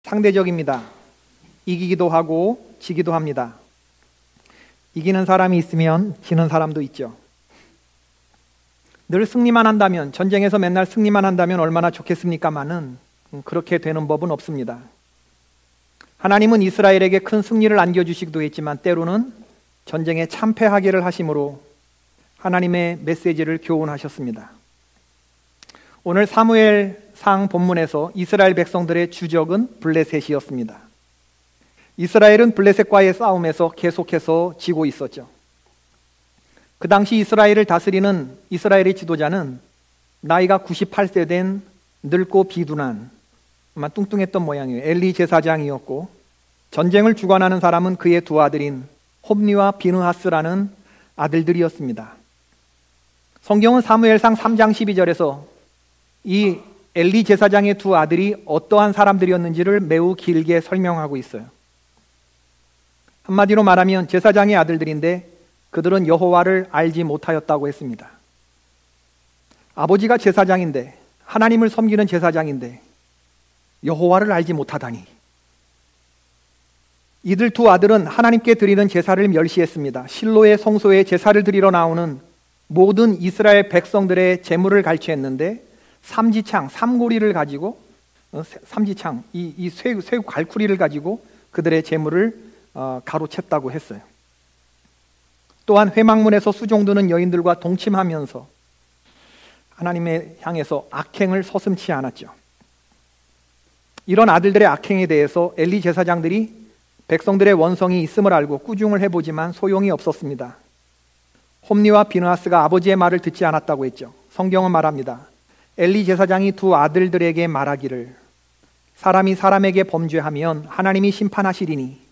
상대적입니다. 이기기도 하고 지기도 합니다. 이기는 사람이 있으면 지는 사람도 있죠. 늘 승리만 한다면, 전쟁에서 맨날 승리만 한다면 얼마나 좋겠습니까마는 그렇게 되는 법은 없습니다. 하나님은 이스라엘에게 큰 승리를 안겨주시기도 했지만 때로는 전쟁에 참패하기를 하심으로 하나님의 메시지를 교훈하셨습니다. 오늘 사무엘상 본문에서 이스라엘 백성들의 주적은 블레셋이었습니다. 이스라엘은 블레셋과의 싸움에서 계속해서 지고 있었죠. 그 당시 이스라엘을 다스리는 이스라엘의 지도자는 나이가 98세 된 늙고 비둔한, 아마 뚱뚱했던 모양이에요. 엘리 제사장이었고, 전쟁을 주관하는 사람은 그의 두 아들인 홈니와 비느하스라는 아들들이었습니다. 성경은 사무엘상 3장 12절에서 이 엘리 제사장의 두 아들이 어떠한 사람들이었는지를 매우 길게 설명하고 있어요. 한마디로 말하면 제사장의 아들들인데 그들은 여호와를 알지 못하였다고 했습니다. 아버지가 제사장인데, 하나님을 섬기는 제사장인데 여호와를 알지 못하다니. 이들 두 아들은 하나님께 드리는 제사를 멸시했습니다. 실로의 성소에 제사를 드리러 나오는 모든 이스라엘 백성들의 제물을 갈취했는데 삼지창, 삼고리를 가지고, 삼지창, 이 쇠 갈쿠리를 가지고 그들의 제물을 가로챘다고 했어요. 또한 회막문에서 수종드는 여인들과 동침하면서 하나님의 향해서 악행을 서슴지 않았죠. 이런 아들들의 악행에 대해서 엘리 제사장들이 백성들의 원성이 있음을 알고 꾸중을 해보지만 소용이 없었습니다. 홈니와 비느하스가 아버지의 말을 듣지 않았다고 했죠. 성경은 말합니다. 엘리 제사장이 두 아들들에게 말하기를, 사람이 사람에게 범죄하면 하나님이 심판하시리니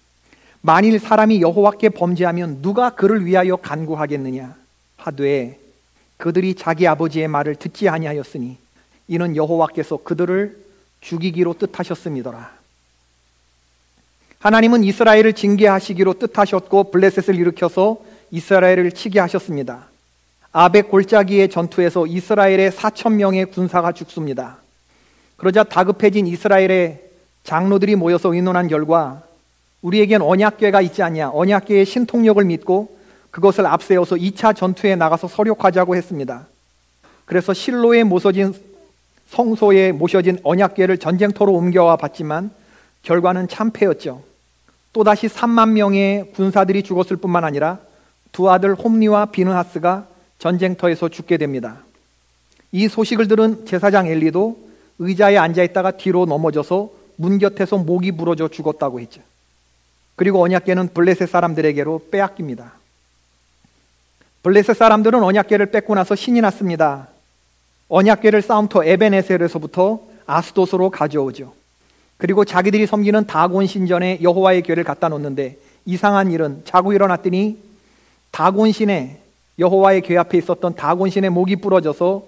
만일 사람이 여호와께 범죄하면 누가 그를 위하여 간구하겠느냐 하되 그들이 자기 아버지의 말을 듣지 아니하였으니 이는 여호와께서 그들을 죽이기로 뜻하셨음이더라. 하나님은 이스라엘을 징계하시기로 뜻하셨고 블레셋을 일으켜서 이스라엘을 치게 하셨습니다. 아벡 골짜기의 전투에서 이스라엘의 4,000명의 군사가 죽습니다. 그러자 다급해진 이스라엘의 장로들이 모여서 의논한 결과 우리에겐 언약궤가 있지 않냐, 언약궤의 신통력을 믿고 그것을 앞세워서 2차 전투에 나가서 서력하자고 했습니다. 그래서 실로에 모셔진 성소에 모셔진 언약궤를 전쟁터로 옮겨와 봤지만 결과는 참패였죠. 또다시 3만 명의 군사들이 죽었을 뿐만 아니라 두 아들 홈니와 비느하스가 전쟁터에서 죽게 됩니다. 이 소식을 들은 제사장 엘리도 의자에 앉아있다가 뒤로 넘어져서 문 곁에서 목이 부러져 죽었다고 했죠. 그리고 언약궤는 블레셋 사람들에게로 빼앗깁니다. 블레셋 사람들은 언약궤를 뺏고 나서 신이 났습니다. 언약궤를 싸움터 에벤에셀에서부터 아스돗으로 가져오죠. 그리고 자기들이 섬기는 다곤 신전에 여호와의 궤를 갖다 놓는데 이상한 일은 자고 일어났더니 다곤 신의, 여호와의 궤 앞에 있었던 다곤 신의 목이 부러져서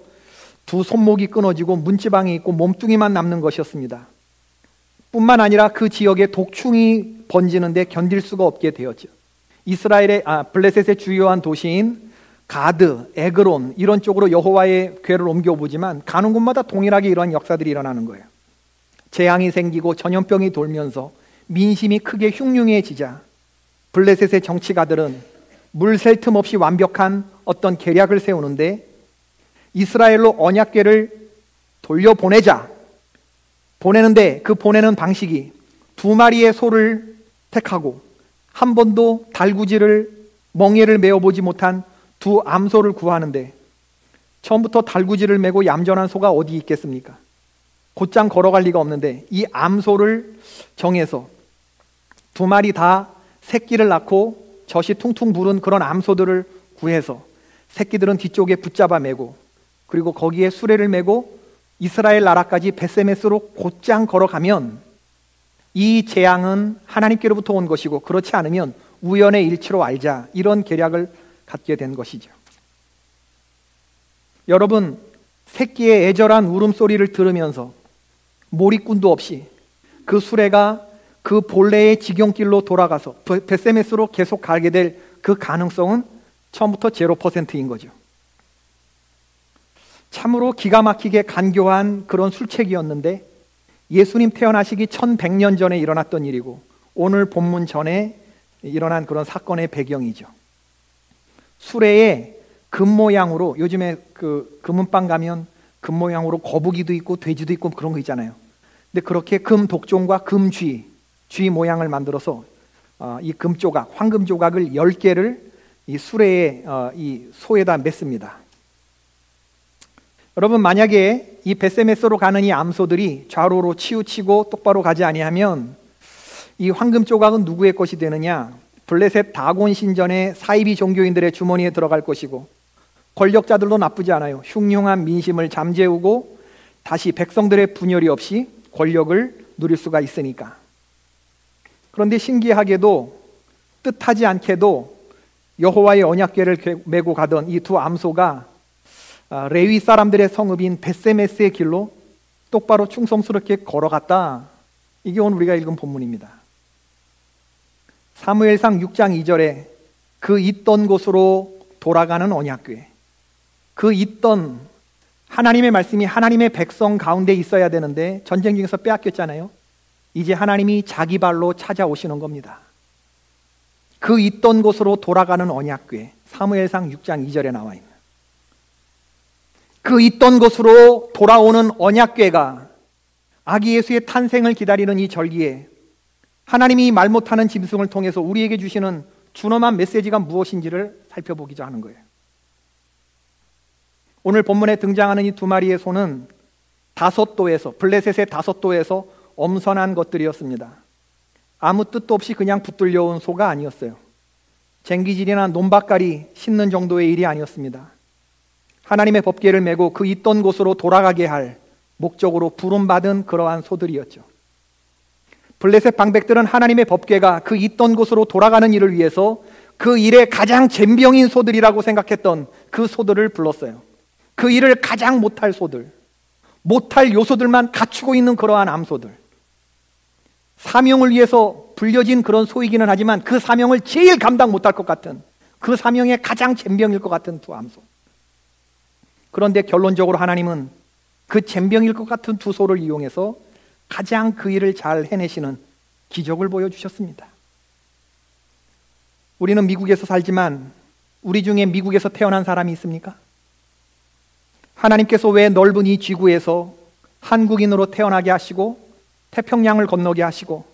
두 손목이 끊어지고 문지방이 있고 몸뚱이만 남는 것이었습니다. 뿐만 아니라 그 지역에 독충이 번지는데 견딜 수가 없게 되었죠. 블레셋의 주요한 도시인 가드, 에그론 이런 쪽으로 여호와의 궤를 옮겨보지만 가는 곳마다 동일하게 이러한 역사들이 일어나는 거예요. 재앙이 생기고 전염병이 돌면서 민심이 크게 흉흉해지자 블레셋의 정치가들은 물샐 틈 없이 완벽한 어떤 계략을 세우는데 이스라엘로 언약궤를 돌려보내자. 보내는데 그 보내는 방식이 두 마리의 소를 택하고 한 번도 달구지를, 멍에를 메어보지 못한 두 암소를 구하는데 처음부터 달구지를 메고 얌전한 소가 어디 있겠습니까? 곧장 걸어갈 리가 없는데 이 암소를 정해서 두 마리 다 새끼를 낳고 젖이 퉁퉁 부른 그런 암소들을 구해서 새끼들은 뒤쪽에 붙잡아 메고 그리고 거기에 수레를 메고 이스라엘 나라까지 벳세메스로 곧장 걸어가면 이 재앙은 하나님께로부터 온 것이고 그렇지 않으면 우연의 일치로 알자, 이런 계략을 갖게 된 것이죠. 여러분, 새끼의 애절한 울음소리를 들으면서 몰입꾼도 없이 그 수레가 그 본래의 지경길로 돌아가서 벳세메스로 계속 가게 될 그 가능성은 처음부터 0%인 거죠. 참으로 기가 막히게 간교한 그런 술책이었는데 예수님 태어나시기 1100년 전에 일어났던 일이고 오늘 본문 전에 일어난 그런 사건의 배경이죠. 수레에 금 모양으로, 요즘에 그 금은방 가면 금 모양으로 거북이도 있고 돼지도 있고 그런 거 있잖아요. 근데 그렇게 금 독종과 금쥐, 쥐 모양을 만들어서 이 금 조각, 황금 조각을 10개를 이 수레에 이 소에다 맸습니다. 여러분, 만약에 이 벳세메스로 가는 이 암소들이 좌로로 치우치고 똑바로 가지 아니하면 이 황금 조각은 누구의 것이 되느냐? 블레셋 다곤 신전의 사이비 종교인들의 주머니에 들어갈 것이고, 권력자들도 나쁘지 않아요. 흉흉한 민심을 잠재우고 다시 백성들의 분열이 없이 권력을 누릴 수가 있으니까. 그런데 신기하게도 뜻하지 않게도 여호와의 언약궤를 메고 가던 이 두 암소가 레위 사람들의 성읍인 벳세메스의 길로 똑바로 충성스럽게 걸어갔다. 이게 오늘 우리가 읽은 본문입니다. 사무엘상 6장 2절에 그 있던 곳으로 돌아가는 언약궤, 그 있던 하나님의 말씀이 하나님의 백성 가운데 있어야 되는데 전쟁 중에서 빼앗겼잖아요. 이제 하나님이 자기 발로 찾아오시는 겁니다. 그 있던 곳으로 돌아가는 언약궤, 사무엘상 6장 2절에 나와 있는 그 있던 곳으로 돌아오는 언약궤가 아기 예수의 탄생을 기다리는 이 절기에 하나님이 말 못하는 짐승을 통해서 우리에게 주시는 준엄한 메시지가 무엇인지를 살펴보기자 하는 거예요. 오늘 본문에 등장하는 이 두 마리의 소는 다섯도에서, 블레셋의 다섯도에서 엄선한 것들이었습니다. 아무 뜻도 없이 그냥 붙들려온 소가 아니었어요. 쟁기질이나 논밭갈이 씻는 정도의 일이 아니었습니다. 하나님의 법궤를 메고 그 있던 곳으로 돌아가게 할 목적으로 부름받은 그러한 소들이었죠. 블레셋 방백들은 하나님의 법궤가 그 있던 곳으로 돌아가는 일을 위해서 그 일에 가장 젬병인 소들이라고 생각했던 그 소들을 불렀어요. 그 일을 가장 못할 소들, 못할 요소들만 갖추고 있는 그러한 암소들, 사명을 위해서 불려진 그런 소이기는 하지만 그 사명을 제일 감당 못할 것 같은, 그 사명에 가장 젬병일 것 같은 두 암소. 그런데 결론적으로 하나님은 그 젬병일 것 같은 두 소를 이용해서 가장 그 일을 잘 해내시는 기적을 보여주셨습니다. 우리는 미국에서 살지만 우리 중에 미국에서 태어난 사람이 있습니까? 하나님께서 왜 넓은 이 지구에서 한국인으로 태어나게 하시고 태평양을 건너게 하시고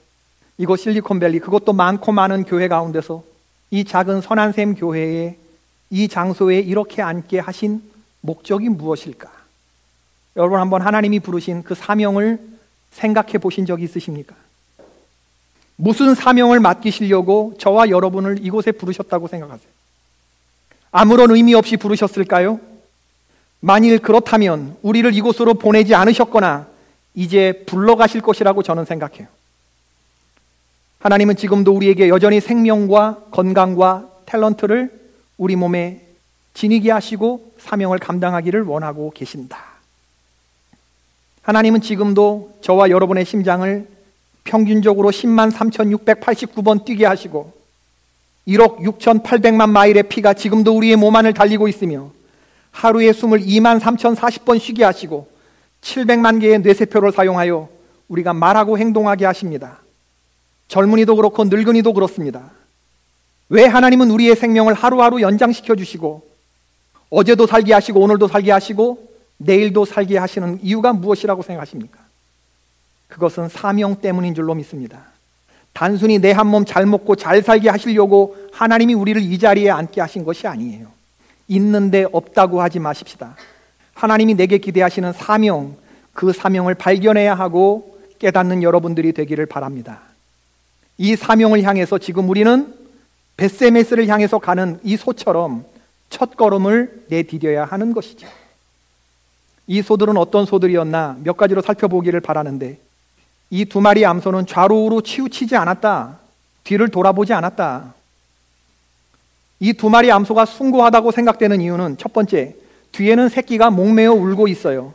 이곳 실리콘밸리, 그것도 많고 많은 교회 가운데서 이 작은 선한샘 교회에 이 장소에 이렇게 앉게 하신 목적이 무엇일까? 여러분, 한번 하나님이 부르신 그 사명을 생각해 보신 적이 있으십니까? 무슨 사명을 맡기시려고 저와 여러분을 이곳에 부르셨다고 생각하세요? 아무런 의미 없이 부르셨을까요? 만일 그렇다면 우리를 이곳으로 보내지 않으셨거나 이제 불러가실 것이라고 저는 생각해요. 하나님은 지금도 우리에게 여전히 생명과 건강과 탤런트를 우리 몸에 지니게 하시고 사명을 감당하기를 원하고 계신다. 하나님은 지금도 저와 여러분의 심장을 평균적으로 103,689번 뛰게 하시고 1억 6,800만 마일의 피가 지금도 우리의 몸 안을 달리고 있으며 하루에 숨을 23,040번 쉬게 하시고 700만 개의 뇌세포를 사용하여 우리가 말하고 행동하게 하십니다. 젊은이도 그렇고 늙은이도 그렇습니다. 왜 하나님은 우리의 생명을 하루하루 연장시켜 주시고 어제도 살게 하시고 오늘도 살게 하시고 내일도 살게 하시는 이유가 무엇이라고 생각하십니까? 그것은 사명 때문인 줄로 믿습니다. 단순히 내 한 몸 잘 먹고 잘 살게 하시려고 하나님이 우리를 이 자리에 앉게 하신 것이 아니에요. 있는데 없다고 하지 마십시다. 하나님이 내게 기대하시는 사명, 그 사명을 발견해야 하고 깨닫는 여러분들이 되기를 바랍니다. 이 사명을 향해서 지금 우리는 벳세메스를 향해서 가는 이 소처럼 첫 걸음을 내디뎌야 하는 것이죠. 이 소들은 어떤 소들이었나 몇 가지로 살펴보기를 바라는데, 이 두 마리 암소는 좌우로 치우치지 않았다. 뒤를 돌아보지 않았다. 이 두 마리 암소가 숭고하다고 생각되는 이유는 첫 번째, 뒤에는 새끼가 목매어 울고 있어요.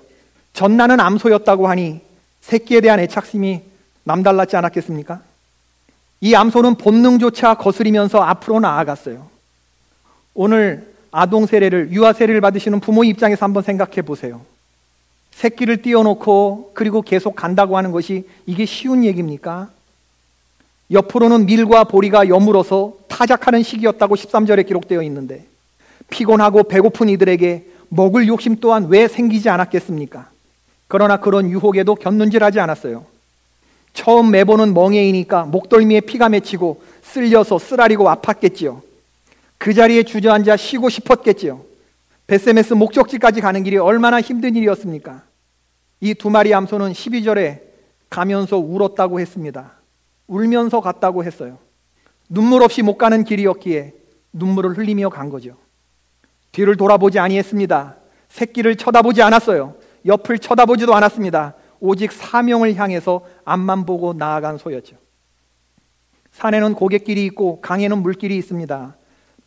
전나는 암소였다고 하니 새끼에 대한 애착심이 남달랐지 않았겠습니까? 이 암소는 본능조차 거스리면서 앞으로 나아갔어요. 오늘 아동 세례를, 유아 세례를 받으시는 부모 입장에서 한번 생각해 보세요. 새끼를 띄워놓고 그리고 계속 간다고 하는 것이 이게 쉬운 얘기입니까? 옆으로는 밀과 보리가 여물어서 타작하는 시기였다고 13절에 기록되어 있는데 피곤하고 배고픈 이들에게 먹을 욕심 또한 왜 생기지 않았겠습니까? 그러나 그런 유혹에도 견눈질하지 않았어요. 처음 매보는 멍에이니까 목덜미에 피가 맺히고 쓸려서 쓰라리고 아팠겠지요. 그 자리에 주저앉아 쉬고 싶었겠지요. 벳세메스 목적지까지 가는 길이 얼마나 힘든 일이었습니까? 이 두 마리 암소는 12절에 가면서 울었다고 했습니다. 울면서 갔다고 했어요. 눈물 없이 못 가는 길이었기에 눈물을 흘리며 간 거죠. 뒤를 돌아보지 아니했습니다. 새끼를 쳐다보지 않았어요. 옆을 쳐다보지도 않았습니다. 오직 사명을 향해서 앞만 보고 나아간 소였죠. 산에는 고갯길이 있고 강에는 물길이 있습니다.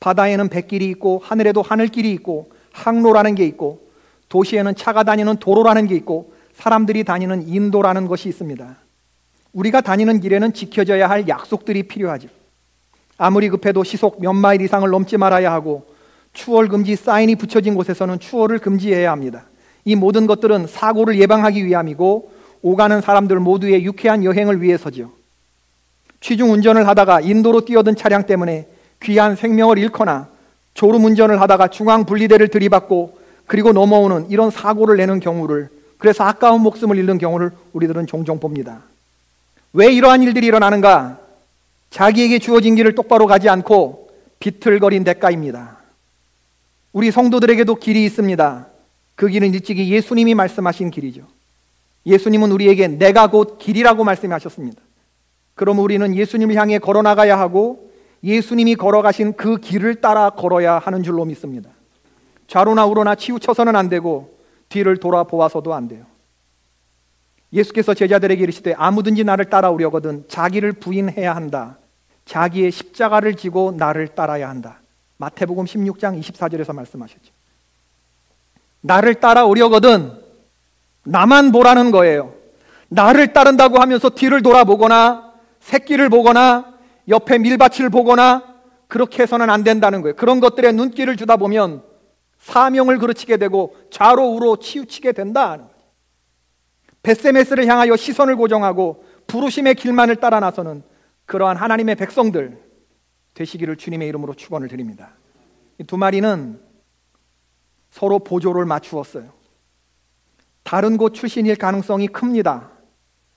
바다에는 뱃길이 있고 하늘에도 하늘길이 있고 항로라는 게 있고 도시에는 차가 다니는 도로라는 게 있고 사람들이 다니는 인도라는 것이 있습니다. 우리가 다니는 길에는 지켜져야 할 약속들이 필요하죠. 아무리 급해도 시속 몇 마일 이상을 넘지 말아야 하고 추월 금지 사인이 붙여진 곳에서는 추월을 금지해야 합니다. 이 모든 것들은 사고를 예방하기 위함이고 오가는 사람들 모두의 유쾌한 여행을 위해서죠. 취중 운전을 하다가 인도로 뛰어든 차량 때문에 귀한 생명을 잃거나 졸음 운전을 하다가 중앙 분리대를 들이받고 그리고 넘어오는 이런 사고를 내는 경우를, 그래서 아까운 목숨을 잃는 경우를 우리들은 종종 봅니다. 왜 이러한 일들이 일어나는가? 자기에게 주어진 길을 똑바로 가지 않고 비틀거린 대가입니다. 우리 성도들에게도 길이 있습니다. 그 길은 일찍이 예수님이 말씀하신 길이죠. 예수님은 우리에게 내가 곧 길이라고 말씀하셨습니다. 그럼 우리는 예수님을 향해 걸어나가야 하고 예수님이 걸어가신 그 길을 따라 걸어야 하는 줄로 믿습니다. 좌로나 우로나 치우쳐서는 안 되고 뒤를 돌아보아서도 안 돼요. 예수께서 제자들에게 이르시되 아무든지 나를 따라오려거든 자기를 부인해야 한다. 자기의 십자가를 지고 나를 따라야 한다. 마태복음 16장 24절에서 말씀하셨죠. 나를 따라오려거든 나만 보라는 거예요. 나를 따른다고 하면서 뒤를 돌아보거나 새끼를 보거나 옆에 밀밭을 보거나 그렇게 해서는 안 된다는 거예요. 그런 것들에 눈길을 주다 보면 사명을 그르치게 되고 좌로 우로 치우치게 된다. 벳세메스를 향하여 시선을 고정하고 부르심의 길만을 따라 나서는 그러한 하나님의 백성들 되시기를 주님의 이름으로 축원을 드립니다. 이 두 마리는 서로 보조를 맞추었어요. 다른 곳 출신일 가능성이 큽니다.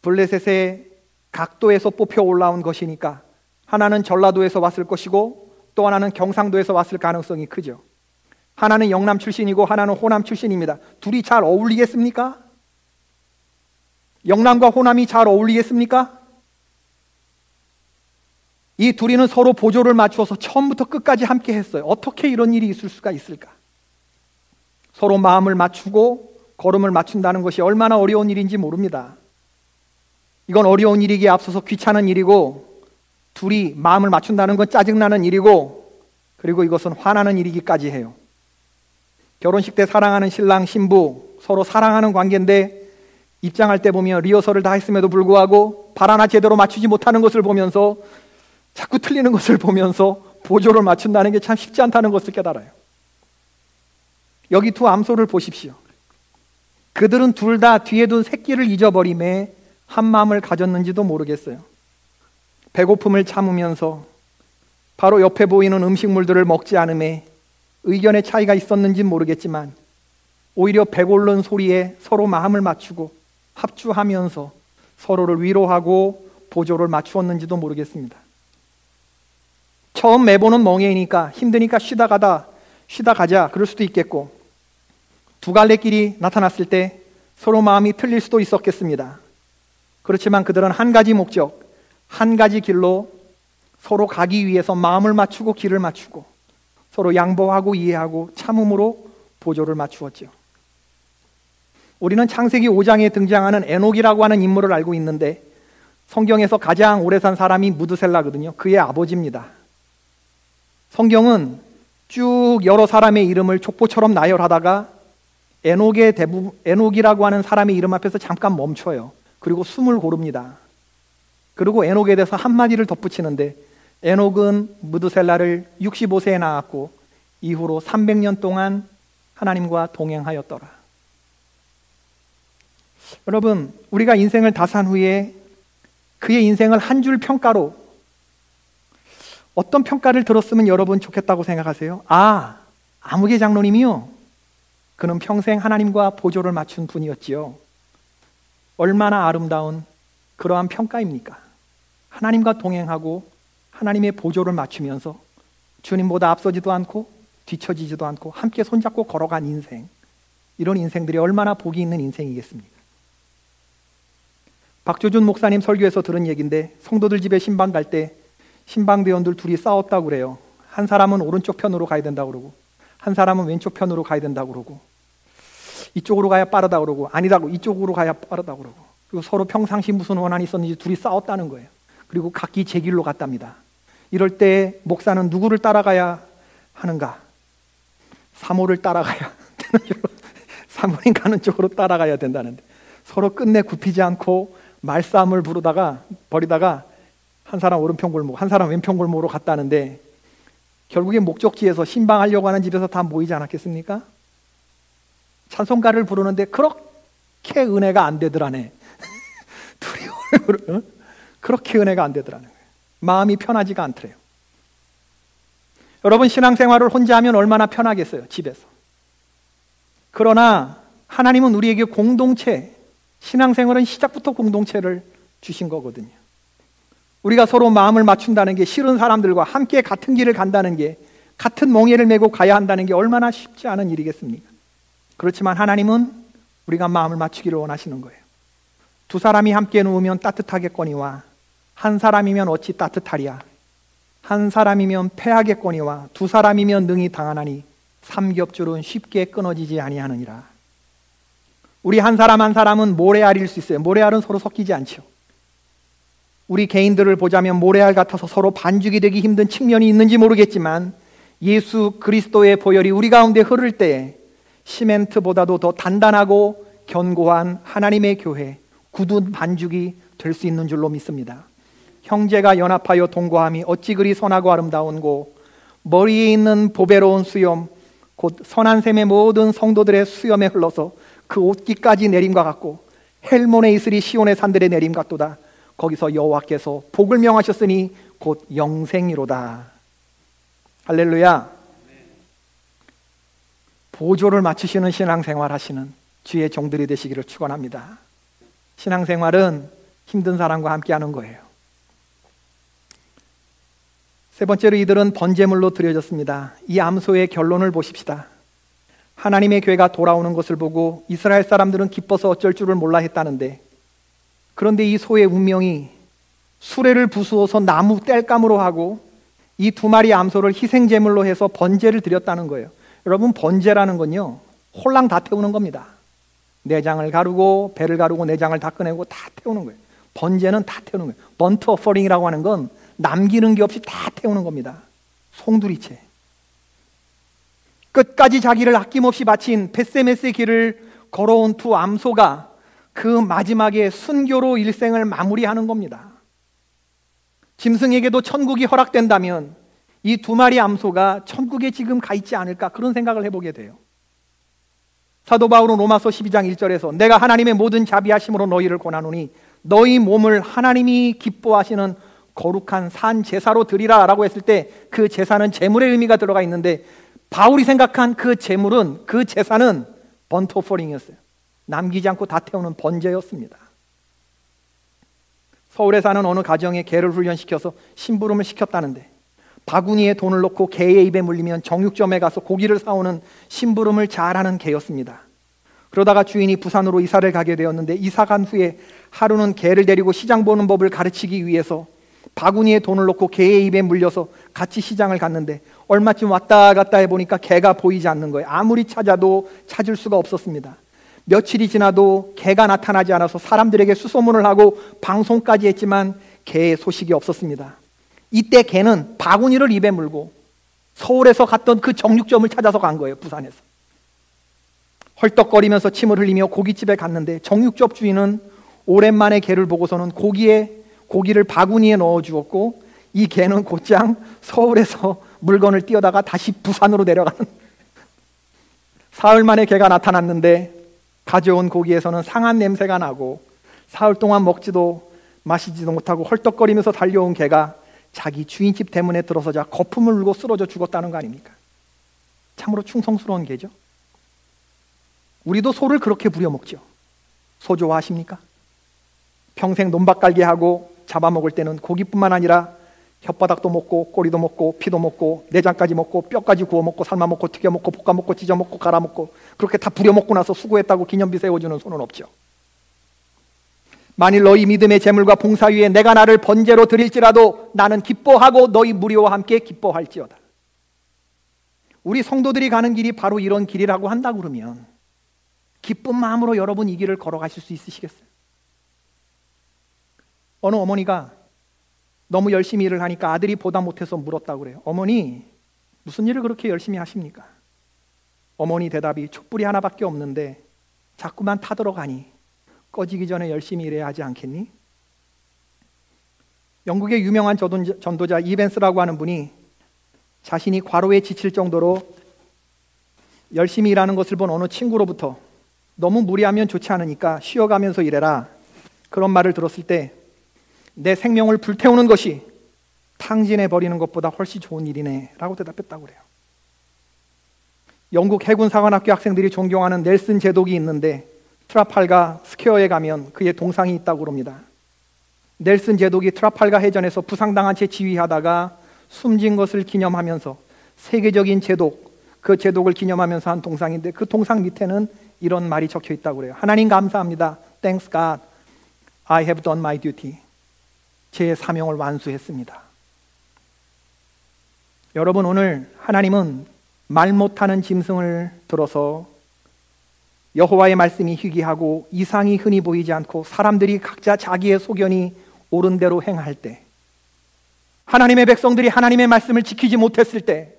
블레셋의 각도에서 뽑혀 올라온 것이니까 하나는 전라도에서 왔을 것이고 또 하나는 경상도에서 왔을 가능성이 크죠. 하나는 영남 출신이고 하나는 호남 출신입니다. 둘이 잘 어울리겠습니까? 영남과 호남이 잘 어울리겠습니까? 이 둘이는 서로 보조를 맞추어서 처음부터 끝까지 함께 했어요. 어떻게 이런 일이 있을 수가 있을까? 서로 마음을 맞추고 걸음을 맞춘다는 것이 얼마나 어려운 일인지 모릅니다. 이건 어려운 일이기에 앞서서 귀찮은 일이고 둘이 마음을 맞춘다는 건 짜증나는 일이고 그리고 이것은 화나는 일이기까지 해요. 결혼식 때 사랑하는 신랑 신부 서로 사랑하는 관계인데 입장할 때 보면 리허설을 다 했음에도 불구하고 발 하나 제대로 맞추지 못하는 것을 보면서 자꾸 틀리는 것을 보면서 보조를 맞춘다는 게 참 쉽지 않다는 것을 깨달아요. 여기 두 암소를 보십시오. 그들은 둘 다 뒤에 둔 새끼를 잊어버림에 한 마음을 가졌는지도 모르겠어요. 배고픔을 참으면서 바로 옆에 보이는 음식물들을 먹지 않음에 의견의 차이가 있었는지는 모르겠지만 오히려 배고른 소리에 서로 마음을 맞추고 합주하면서 서로를 위로하고 보조를 맞추었는지도 모르겠습니다. 처음 매보는 멍에이니까 힘드니까 쉬다 가자 그럴 수도 있겠고 두 갈래 길이 나타났을 때 서로 마음이 틀릴 수도 있었겠습니다. 그렇지만 그들은 한 가지 목적, 한 가지 길로 서로 가기 위해서 마음을 맞추고 길을 맞추고 서로 양보하고 이해하고 참음으로 보조를 맞추었죠. 우리는 창세기 5장에 등장하는 에녹이라고 하는 인물을 알고 있는데 성경에서 가장 오래 산 사람이 무드셀라거든요. 그의 아버지입니다. 성경은 쭉 여러 사람의 이름을 족보처럼 나열하다가 에녹이라고 하는 사람의 이름 앞에서 잠깐 멈춰요. 그리고 숨을 고릅니다. 그리고 에녹에 대해서 한마디를 덧붙이는데 에녹은 무드셀라를 65세에 낳았고 이후로 300년 동안 하나님과 동행하였더라. 여러분, 우리가 인생을 다 산 후에 그의 인생을 한 줄 평가로 어떤 평가를 들었으면 여러분 좋겠다고 생각하세요? 아무개 장로님이요, 그는 평생 하나님과 보조를 맞춘 분이었지요. 얼마나 아름다운 그러한 평가입니까? 하나님과 동행하고 하나님의 보조를 맞추면서 주님보다 앞서지도 않고 뒤처지지도 않고 함께 손잡고 걸어간 인생, 이런 인생들이 얼마나 복이 있는 인생이겠습니까? 박조준 목사님 설교에서 들은 얘기인데, 성도들 집에 신방 갈 때 신방대원들 둘이 싸웠다고 그래요. 한 사람은 오른쪽 편으로 가야 된다고 그러고 한 사람은 왼쪽 편으로 가야 된다고 그러고, 이쪽으로 가야 빠르다고 그러고 아니다고 이쪽으로 가야 빠르다고 그러고, 그리고 서로 평상시 무슨 원한이 있었는지 둘이 싸웠다는 거예요. 그리고 각기 제 길로 갔답니다. 이럴 때 목사는 누구를 따라가야 하는가? 사모를 따라가야 되는 줄로, 사모님 가는 쪽으로 따라가야 된다는데, 서로 끝내 굽히지 않고 말싸움을 벌이다가 한 사람 오른편 골목, 한 사람 왼편 골목으로 갔다는데, 결국에 목적지에서 신방하려고 하는 집에서 다 모이지 않았겠습니까? 찬송가를 부르는데 그렇게 은혜가 안 되더라네. 둘이 그렇게 은혜가 안 되더라는 거예요. 마음이 편하지가 않더래요. 여러분, 신앙생활을 혼자 하면 얼마나 편하겠어요, 집에서. 그러나 하나님은 우리에게 공동체, 신앙생활은 시작부터 공동체를 주신 거거든요. 우리가 서로 마음을 맞춘다는 게, 싫은 사람들과 함께 같은 길을 간다는 게, 같은 멍에를 메고 가야 한다는 게 얼마나 쉽지 않은 일이겠습니까? 그렇지만 하나님은 우리가 마음을 맞추기를 원하시는 거예요. 두 사람이 함께 누우면 따뜻하겠거니와 한 사람이면 어찌 따뜻하랴. 한 사람이면 패하겠거니와 두 사람이면 능히 당하나니 삼겹줄은 쉽게 끊어지지 아니하느니라. 우리 한 사람 한 사람은 모래알일 수 있어요. 모래알은 서로 섞이지 않죠. 우리 개인들을 보자면 모래알 같아서 서로 반죽이 되기 힘든 측면이 있는지 모르겠지만, 예수 그리스도의 보혈이 우리 가운데 흐를 때에 시멘트보다도 더 단단하고 견고한 하나님의 교회, 굳은 반죽이 될 수 있는 줄로 믿습니다. 형제가 연합하여 동거함이 어찌 그리 선하고 아름다운고, 머리에 있는 보배로운 수염 곧 선한 셈의 모든 성도들의 수염에 흘러서 그 옷깃까지 내림과 같고, 헬몬에 있으리 시온의 산들의 내림 같도다. 거기서 여호와께서 복을 명하셨으니 곧 영생이로다. 할렐루야. 보조를 맞추시는 신앙생활 하시는 주의 종들이 되시기를 축원합니다. 신앙생활은 힘든 사람과 함께 하는 거예요. 세 번째로, 이들은 번제물로 드려졌습니다. 이 암소의 결론을 보십시다. 하나님의 교회가 돌아오는 것을 보고 이스라엘 사람들은 기뻐서 어쩔 줄을 몰라 했다는데, 그런데 이 소의 운명이 수레를 부수어서 나무 땔감으로 하고 이 두 마리 암소를 희생제물로 해서 번제를 드렸다는 거예요. 여러분, 번제라는 건요, 홀랑 다 태우는 겁니다. 내장을 가르고 배를 가르고 내장을 다 꺼내고 다 태우는 거예요. 번제는 다 태우는 거예요. 번트 어퍼링이라고 하는 건 남기는 게 없이 다 태우는 겁니다. 송두리째. 끝까지 자기를 아낌없이 바친 벳세메스의 길을 걸어온 두 암소가 그 마지막에 순교로 일생을 마무리하는 겁니다. 짐승에게도 천국이 허락된다면 이 두 마리 암소가 천국에 지금 가 있지 않을까, 그런 생각을 해보게 돼요. 사도 바울은 로마서 12장 1절에서 내가 하나님의 모든 자비하심으로 너희를 권하노니 너희 몸을 하나님이 기뻐하시는 거룩한 산 제사로 드리라 라고 했을 때, 그 제사는 제물의 의미가 들어가 있는데, 바울이 생각한 그 제물은, 그 제사는 번트 오퍼링이었어요. 남기지 않고 다 태우는 번제였습니다. 서울에 사는 어느 가정에 개를 훈련시켜서 심부름을 시켰다는데, 바구니에 돈을 넣고 개의 입에 물리면 정육점에 가서 고기를 사오는 심부름을 잘하는 개였습니다. 그러다가 주인이 부산으로 이사를 가게 되었는데, 이사 간 후에 하루는 개를 데리고 시장 보는 법을 가르치기 위해서 바구니에 돈을 넣고 개의 입에 물려서 같이 시장을 갔는데, 얼마쯤 왔다 갔다 해보니까 개가 보이지 않는 거예요. 아무리 찾아도 찾을 수가 없었습니다. 며칠이 지나도 개가 나타나지 않아서 사람들에게 수소문을 하고 방송까지 했지만 개의 소식이 없었습니다. 이때 개는 바구니를 입에 물고 서울에서 갔던 그 정육점을 찾아서 간 거예요. 부산에서. 헐떡거리면서 침을 흘리며 고깃집에 갔는데, 정육점 주인은 오랜만에 개를 보고서는 고기를 바구니에 넣어 주었고, 이 개는 곧장 서울에서 물건을 띄어다가 다시 부산으로 내려가는, 사흘 만에 개가 나타났는데 가져온 고기에서는 상한 냄새가 나고 사흘 동안 먹지도 마시지도 못하고 헐떡거리면서 달려온 개가 자기 주인집 대문에 들어서자 거품을 울고 쓰러져 죽었다는 거 아닙니까? 참으로 충성스러운 개죠. 우리도 소를 그렇게 부려먹죠. 소 좋아하십니까? 평생 논밭갈기 하고 잡아먹을 때는 고기뿐만 아니라 혓바닥도 먹고 꼬리도 먹고 피도 먹고 내장까지 먹고 뼈까지 구워 먹고 삶아 먹고 튀겨 먹고 볶아 먹고 찢어 먹고 갈아 먹고 그렇게 다 부려먹고 나서 수고했다고 기념비 세워주는 소는 없죠. 만일 너희 믿음의 제물과 봉사 위에 내가 나를 번제로 드릴지라도 나는 기뻐하고 너희 무리와 함께 기뻐할지어다. 우리 성도들이 가는 길이 바로 이런 길이라고 한다 그러면 기쁜 마음으로 여러분 이 길을 걸어가실 수 있으시겠어요? 어느 어머니가 너무 열심히 일을 하니까 아들이 보다 못해서 물었다고 그래요. 어머니, 무슨 일을 그렇게 열심히 하십니까? 어머니 대답이 촛불이 하나밖에 없는데 자꾸만 타들어가니 꺼지기 전에 열심히 일해야 하지 않겠니? 영국의 유명한 전도자 이벤스라고 하는 분이 자신이 과로에 지칠 정도로 열심히 일하는 것을 본 어느 친구로부터 너무 무리하면 좋지 않으니까 쉬어가면서 일해라, 그런 말을 들었을 때 내 생명을 불태우는 것이 탕진해 버리는 것보다 훨씬 좋은 일이네 라고 대답했다고 그래요. 영국 해군 사관학교 학생들이 존경하는 넬슨 제독이 있는데 트라팔가 스퀘어에 가면 그의 동상이 있다고 그럽니다. 넬슨 제독이 트라팔가 해전에서 부상당한 채 지휘하다가 숨진 것을 기념하면서 세계적인 제독, 그 제독을 기념하면서 한 동상인데 그 동상 밑에는 이런 말이 적혀 있다고 그래요. 하나님 감사합니다. Thanks God, I have done my duty. 제 사명을 완수했습니다. 여러분, 오늘 하나님은 말 못하는 짐승을 들어서 여호와의 말씀이 희귀하고 이상이 흔히 보이지 않고 사람들이 각자 자기의 소견이 옳은 대로 행할 때, 하나님의 백성들이 하나님의 말씀을 지키지 못했을 때,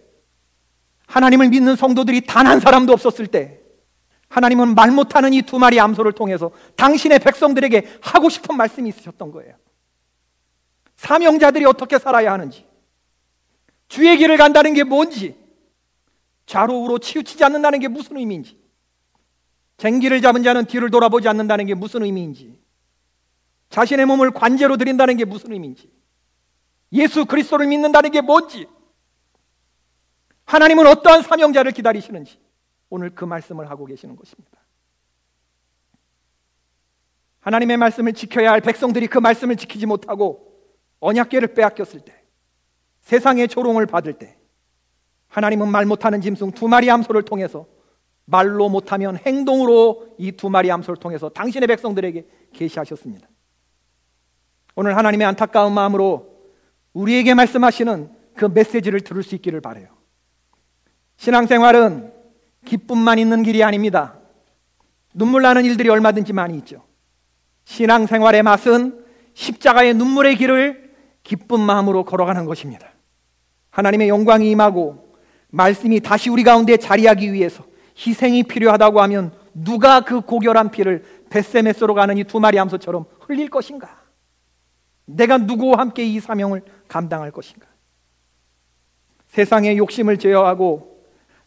하나님을 믿는 성도들이 단 한 사람도 없었을 때, 하나님은 말 못하는 이 두 마리 암소를 통해서 당신의 백성들에게 하고 싶은 말씀이 있으셨던 거예요. 사명자들이 어떻게 살아야 하는지, 주의 길을 간다는 게 뭔지, 좌로우로 치우치지 않는다는 게 무슨 의미인지, 쟁기를 잡은 자는 뒤를 돌아보지 않는다는 게 무슨 의미인지, 자신의 몸을 관제로 드린다는 게 무슨 의미인지, 예수 그리스도를 믿는다는 게 뭔지, 하나님은 어떠한 사명자를 기다리시는지 오늘 그 말씀을 하고 계시는 것입니다. 하나님의 말씀을 지켜야 할 백성들이 그 말씀을 지키지 못하고 언약궤를 빼앗겼을 때, 세상의 조롱을 받을 때, 하나님은 말 못하는 짐승 두 마리 암소를 통해서, 말로 못하면 행동으로 이 두 마리 암소를 통해서 당신의 백성들에게 계시하셨습니다. 오늘 하나님의 안타까운 마음으로 우리에게 말씀하시는 그 메시지를 들을 수 있기를 바라요. 신앙생활은 기쁨만 있는 길이 아닙니다. 눈물 나는 일들이 얼마든지 많이 있죠. 신앙생활의 맛은 십자가의 눈물의 길을 기쁜 마음으로 걸어가는 것입니다. 하나님의 영광이 임하고 말씀이 다시 우리 가운데 자리하기 위해서 희생이 필요하다고 하면 누가 그 고결한 피를 벳세메스로 가는 이 두 마리 암소처럼 흘릴 것인가? 내가 누구와 함께 이 사명을 감당할 것인가? 세상의 욕심을 제어하고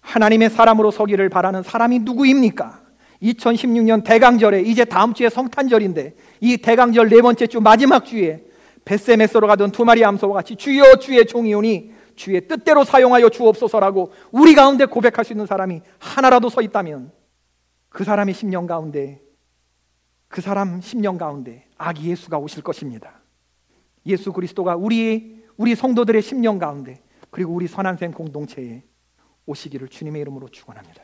하나님의 사람으로 서기를 바라는 사람이 누구입니까? 2016년 대강절에, 이제 다음 주에 성탄절인데 이 대강절 네 번째 주 마지막 주에 벳세메스로 가던 두 마리 암소와 같이 주여 주의 종이오니 주의 뜻대로 사용하여 주옵소서라고 우리 가운데 고백할 수 있는 사람이 하나라도 서 있다면 그 사람의 심령 가운데, 그 사람 심령 가운데 아기 예수가 오실 것입니다. 예수 그리스도가 우리 성도들의 심령 가운데, 그리고 우리 선한샘 공동체에 오시기를 주님의 이름으로 축원합니다.